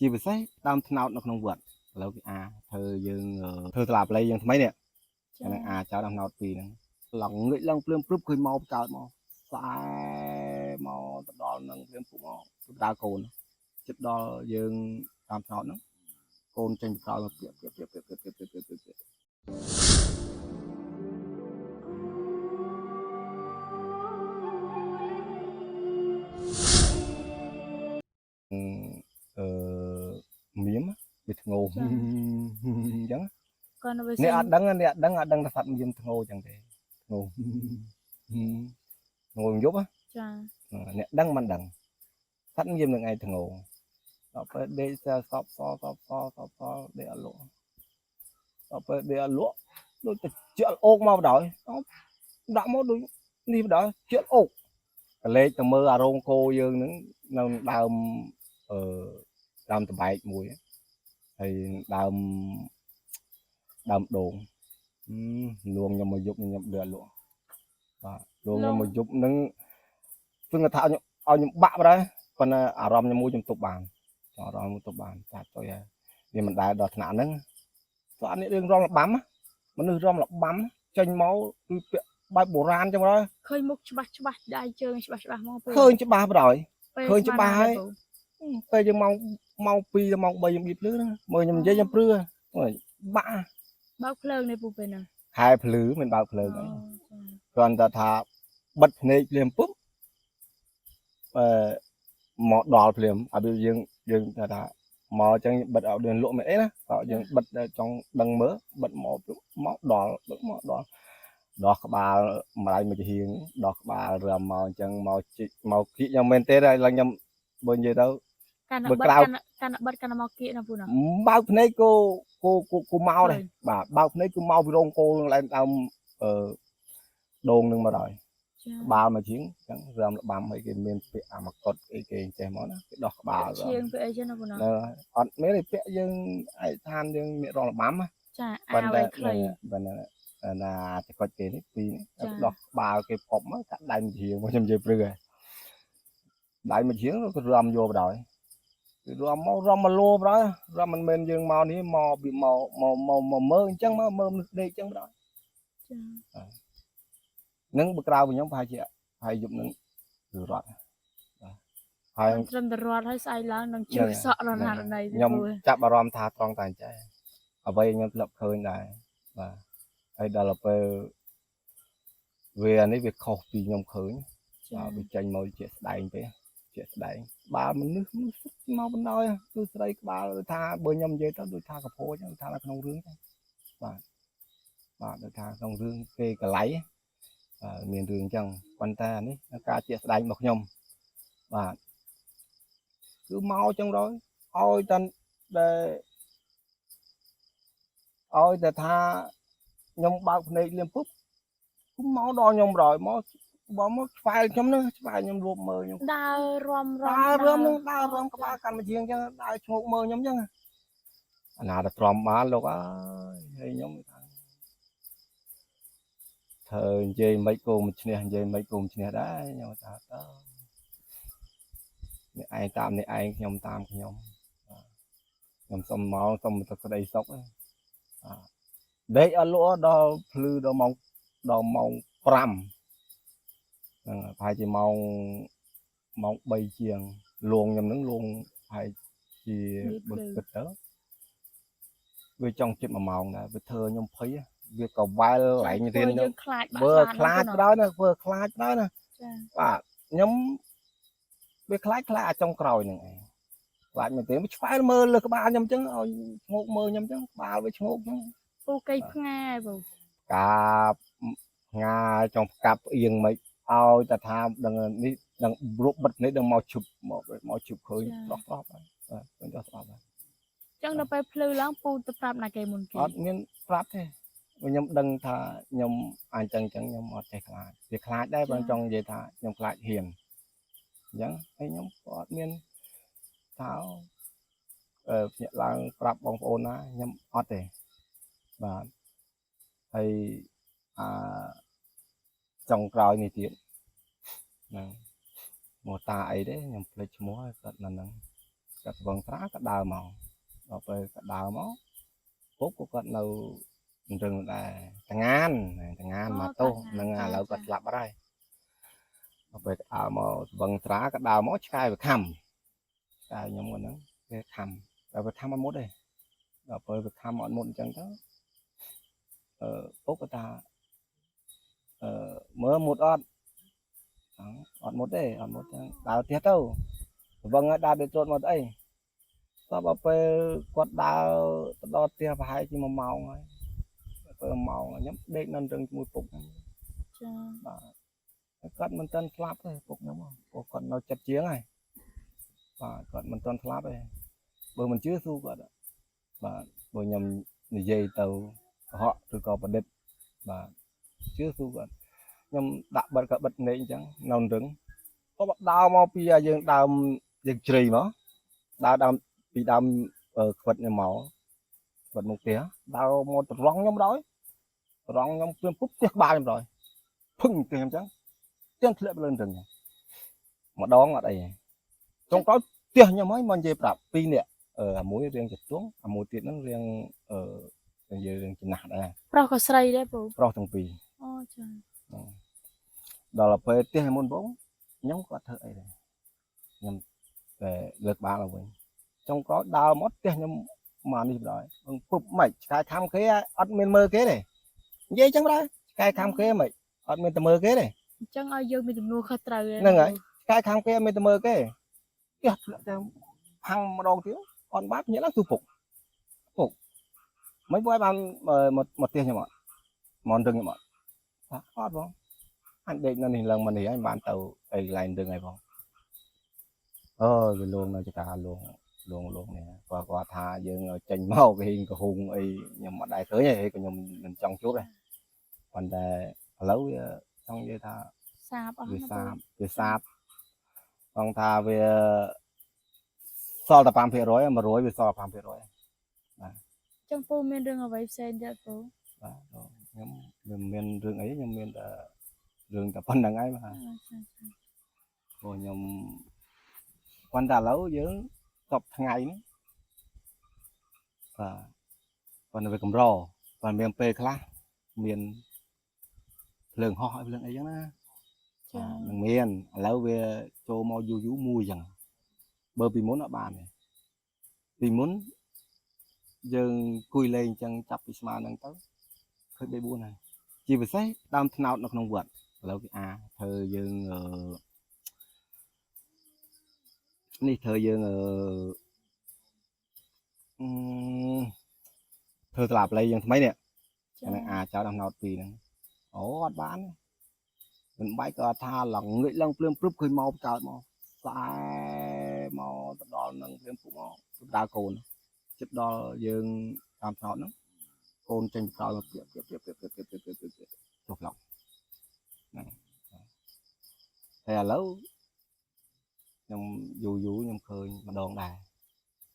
chỉ phải say đam tháo nó không vượt lâu cái thơ dương thơ lạp lấy dương mấy nè cái cháu đam tháo tùy nè lòng nghĩ lòng phim prúp khơi mau cháu mau sai mau đo nâng phim phụ mau đa cồn chất đo dương đam tháo nó cồn tranh cao tiếp miếm bị ngô chẳng nè đắng là phạt miếm ngô chẳng thế ngô ngô giúp á nè đắng man đắng phạt miếm được ngày thằng ngô đó phải để stop để ăn lúa đó phải để ăn lúa đôi chuyện ốc mau đói đã mau đôi đi đó chuyện ốc lấy từ mơ rong cô dương nó đào đào từ bài mùi thì đào đồn luôn nhưng mà giúp nhập được luôn luôn nhưng mà giúp nó phương thảo những bạ đấy còn rom như mua trong tục bàn chặt cho vì mình đã đọt nạn nâng cho anh ấy đừng rom là bắm mình đừng rom là bắm chanh máu bài bổ ran trong đó khơi múc chắp đại chơi chắp mau khơi chắp ba rồi khơi chắp ba ấy bây giờ mau pi mau bây giờ bịt lưới đó mời nhầm dây nhầm prưa rồi bạ bao phơi này phụ bên nào hai phứ mình bao phơi đấy còn ta thà bật này liềnปุ๊บmỏ đỏ liền à bây giờ ta thà mỏ chẳng bật ở đường lộ mẹ đó họ giờ bật trong đằng mớ bật mỏ đỏ đỏ các bà mà lại mà chỉ hiền đỏ các bà rồi màu chẳng màu kỹ nhau men tê đây là nhầm bên gì đâu can bật mau kia nào phụ nào bao này cô mau này bà bao này cô mau với rong cô lại làm đồn đừng mà rồi ba mà chiến chẳng rầm là bám mấy cái miền phía mà cột cái chè món cái đỏ bà rồi còn mấy này phía dương ai than dương mẹ rong là bám á là cái cột cái này đỏ bà cái phộng á cả đại một chiều mà chăm chê rồi đại một chiều nó rầm vô rồi rầm mà lô đó rầm mình men dương màu ní màu bị màu mơ chẳng mơ đây chẳng đó nâng bậc cao của nhóm phải dùng nâng từ rót hay trầm rót hay say lá nâng chưa sợ rồi hạt này nhóm chạm bà rom thà trong tài trái ở đây nhóm lập khơi này và hay đó là về này việc khâu vì nhóm khơi bị tranh môi chết đại thế chết đại ba mình nước mau bên đôi tôi đây ba tha bơi nhầm vậy đó tôi tha cà phô chứ tha là không rương và tôi tha không rương cái lấy miền đường chẳng quan ta ní cá chết đánh một nhom và cứ mau trong đó ôi tên để ôi để tha nhom bao này liên phúc cũng máu đo nhom rồi máu bỏ mất phải chấm nữa phải nhom ruột mờ nhom đa rom các bạn cần mà chiên cho đa chục mờ nhom chứ nào là rom má luôn á hay nhom thời dây mấy cô một dây mấy cô một đó nhau ta đó ai tam này ai nhom tam nhom nhom xong máu xong mình có đây sốc đấy ở lỗ đó lư đó mong pram phải chỉ mong bay chiềng luồng nhom nướng luồng phải chỉ bực cực đó với trong chuyện mà màu này với thơ nhom thấy việc cầu vai lại như thế vừa khá đó nè và nhóm việc khá trong còi này lại mình tiếng phải mơ là các bạn nhầm chứ ngộ mơ nhầm chứ ba với ngộ ok nghe vào cả nga trong cặp yên mấy ao ta tham đừng rút bật lấy đừng mau chụp khơi lót chẳng đâu phải phơi lắm pu tập tập này cái môn kia nên pháp thế nhom đừng thà nhom anh chẳng nhom ở đây việc khai đây bên trong vậy thà nhom khai hiền chẳng hay nhom có nên tháo nhận lang prap bong ôn á nhom ở đây và hay trong còi này tiền một tài đấy nhom lấy múa thật là nắng គាត់ស្វឹងស្រាក៏ដើរមកដល់ពេលក៏ដើរមកពុកក៏គាត់នៅរឹងដែរតងានមកទោសនឹងឥឡូវគាត់ស្លាប់បាត់ហើយដល់ពេលដើរមកស្វឹងស្រាក៏ដើរមកឆ្កែវាខំឆ្កែខ្ញុំហ្នឹងវាខំតែវាខំអត់មុតទេដល់ពេលវាខំអត់មុតអញ្ចឹងទៅពុកក៏ថាមើលមុតអត់មុតទេអត់មុតចឹងដើរទៀតទៅស្វឹងដើរទៅចូលមកអីដល់ពេលគាត់ដើរទៅដល់ផ្ទះប្រហែលជា1ម៉ោងហើយពេល1ម៉ោងខ្ញុំដេកនៅរឹងជាមួយពុកហ្នឹងចាបាទគាត់មិនទាន់ស្លាប់ទេពុកខ្ញុំពុកគាត់នៅចិត្តជាងហើយបាទគាត់មិនទាន់ស្លាប់ទេបើមិនជឿសួរគាត់បាទបើខ្ញុំនិយាយទៅកុហកឬក៏ប្រឌិតបាទជឿសួរគាត់ខ្ញុំដាក់បិទក៏បិទភ្នែកអញ្ចឹងនៅរឹងក៏ដើរមកពីយើងដើមយើងជ្រៃមកដើមពីដើមខ្វិតខ្ញុំមកខ្វិតមកផ្ទះដើរមកត្រង់ខ្ញុំដល់ត្រង់ខ្ញុំព្រាមពុបផ្ទះក្បាលខ្ញុំដល់ភឹងផ្ទះខ្ញុំអញ្ចឹងទាំងធ្លាក់ទៅលើរឹងម្ដងអត់អីចុងក្រោយផ្ទះខ្ញុំហើយមកនិយាយប្រាប់2នាក់មួយរៀងចតុងមួយទៀតហ្នឹងរៀងយើងចំណាស់ដែរ ប្រុសក៏ស្រីដែរពូ ប្រុសទាំងពីរ អូចា ដល់ពេលផ្ទះមុនបងខ្ញុំគាត់ធ្វើអីដែរខ្ញុំតែលើកបាល់ឡើងវិញចុងក្រោយដើរមកផ្ទះខ្ញុំមកនេះបណ្ដោយពុបមិនឆ្កែខំគេអត់មានមើលគេទេនិយាយចឹងដែរឆ្កែខំគេមិនអត់មានតែមើលគេទេ អញ្ចឹងឲ្យយើងមានទំនួលខុសត្រូវ ហ្នឹងហើយឆ្កែខំគេអត់មានតែមើលគេផ្ទះធ្លាក់ទៅផាំងម្ដងទៀតអត់បានញាក់ឡើងគឺពុកមិនបើបានមកផ្ទះខ្ញុំអត់មករឹងខ្ញុំអត់បងអញដេកនៅនេះឡើងមកនេះហើយបានទៅអីកន្លែងរឹងហើយបងវាលងនៅចកាលងនេះគាត់ថាយើងចេញមកគេហ៊ីងកហុងអីខ្ញុំអត់ដែរឃើញទេក៏ខ្ញុំមិនចង់ជួបដែរប៉ុន្តែឥឡូវវាចង់និយាយថាសាបអស់វាសាបបងថាវាសល់តែ 5% 100វាសល់ 5% បាទចឹងពូមានរឿងអ្វីផ្សេងទៀតពូបាទខ្ញុំមិនមានរឿងអីខ្ញុំមានតែរឿងតែប៉ុណ្្នឹងហើយបាទព្រោះខ្ញុំប៉ុន្តែឥឡូវយើងសពថ្ងៃនេះបាទប៉ុន្តែវាកម្របាទមានពេលខ្លះមានភ្លើងហោះភ្លើងអីចឹងណាចានឹងមានឥឡូវវាចូលមកយូរមួយចឹងបើពីមុនអត់បានទេពីមុនយើងគួយលេងចឹងចាប់ពីស្មាហ្នឹងទៅឃើញ3 4ហើយជាពិសេសដើមថ្នោតនៅក្នុងវត្តឥឡូវគេធ្វើយើងនេះធ្វើយើងធ្វើស្លាប់លេងយ៉ាងថ្មីនេះហ្នឹងចោលដើមថ្នោត2ហ្នឹងអូអត់បានមិនបាច់ក៏ថាឡើងងាកឡើងភ្លាមព្រឹបឃើញមកកើតមកខ្សែមកទៅដល់នឹងភ្លាមពុកមកដើរកូនចិត្តដល់យើងតាមថ្នោតហ្នឹងកូនចេញក្រោយមកព្រាបចុះឡងហ្នឹងតែឥឡូវខ្ញុំយូរខ្ញុំឃើញម្ដងដែរ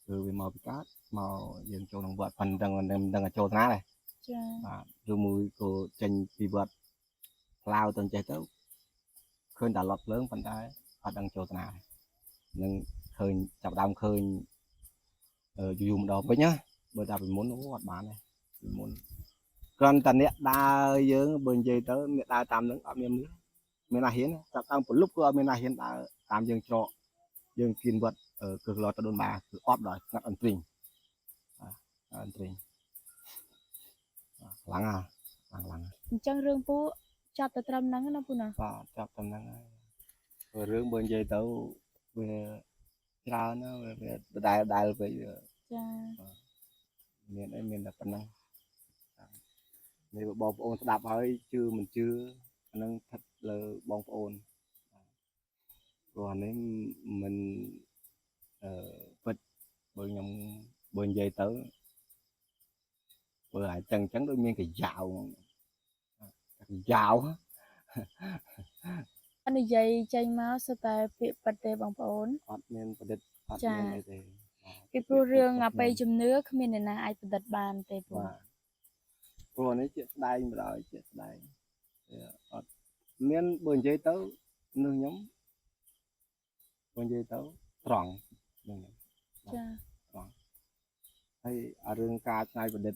គឺវាមកពីកើតមកយើងចូលក្នុងវត្តប៉ុន្តែមិនដឹងចូលណាដែរចាបាទឬមួយក៏ចេញពីវត្តផ្លាវទៅចេះទៅឃើញតែឡត់ភ្លើងប៉ុន្តែអត់ដឹងចូលណានឹងឃើញចាប់ដើមឃើញយូរម្ដងវិញណាបើតែពីមុនអត់បានទេពីមុនគ្រាន់តែអ្នកដើរយើងបើនិយាយទៅអ្នកដើរតាមនឹងអត់មានអាហ៊ានចាប់តាមពលុបក៏អត់មានអាហ៊ានដើរតាមយើងច្រកយើងគៀនវត្តគឺឡត់ទៅដូនបាគឺអត់ដល់ស្ងាត់អន្ទ្រីងខ្លាំងអញ្ចឹងរឿងពូចាប់ទៅត្រឹមហ្នឹងណាពូណាបាទចាប់ត្រឹមហ្នឹងហើយរឿងបើនិយាយទៅវាច្រើនណាវាដែលពេកចាមានតែប៉ុណ្ណឹងនេះបងប្អូនស្ដាប់ហើយជឿមិនជឿអានឹងស្ថិតលើបងប្អូនព្រោះអានេះមិនពិតបើខ្ញុំបើនិយាយទៅបើអាចចឹងដូចមានកយ៉ាវអនិយាយចេញមកសុទ្ធតែពាក្យប៉ិតទេបងប្អូនអត់មានប្រឌិតអត់មានអីទេពីព្រោះរឿងអបិយជំនឿគ្មានអ្នកណាអាចប្រឌិតបានទេពូព្រោះនេះជាស្ដែងបណ្ដោយជាស្ដែងអត់មានបើនិយាយទៅនឹងខ្ញុំបើនិយាយទៅត្រង់ហ្នឹង ចា ហើយអារឿងការឆ្នៃប្រឌិត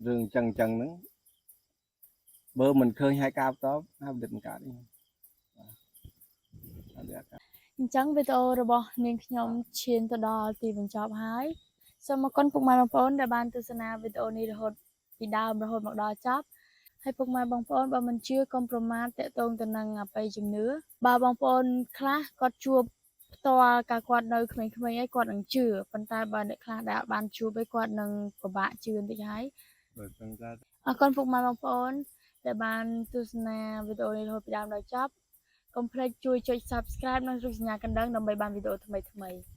រឿងចឹងហ្នឹងបើមិនឃើញហើយការបន្តហើយប្រឌិតមិនកើតទេអត់ អញ្ចឹងវីដេអូរបស់នាងខ្ញុំឈានទៅដល់ទីបញ្ចប់ហើយសូមអរគុណពុកម៉ែបងប្អូនដែលបានទស្សនាវីដេអូនេះរហូតពីដើមរហូតមកដល់ចប់ហើយពុកម៉ែបងប្អូនបើមិនជឿកុំប្រមាថតាក់ទងទៅនឹងអបិយជំនឿបើបងប្អូនខ្លះគាត់ជួបផ្ទាល់កាលគាត់នៅក្មេងៗហើយគាត់នឹងជឿប៉ុន្តែបើអ្នកខ្លះដែលអត់បានជួបឯគាត់នឹងពិបាកជឿបន្តិចហើយ បើចឹងទៅ អរគុណពុកម៉ែបងប្អូនដែលបានទស្សនាវីដេអូនេះរហូតពីដើមដល់ចប់កុំភ្លេចជួយចុច Subscribe និងរូបសញ្ញាកណ្ដឹងដើម្បីបានវីដេអូថ្មីៗ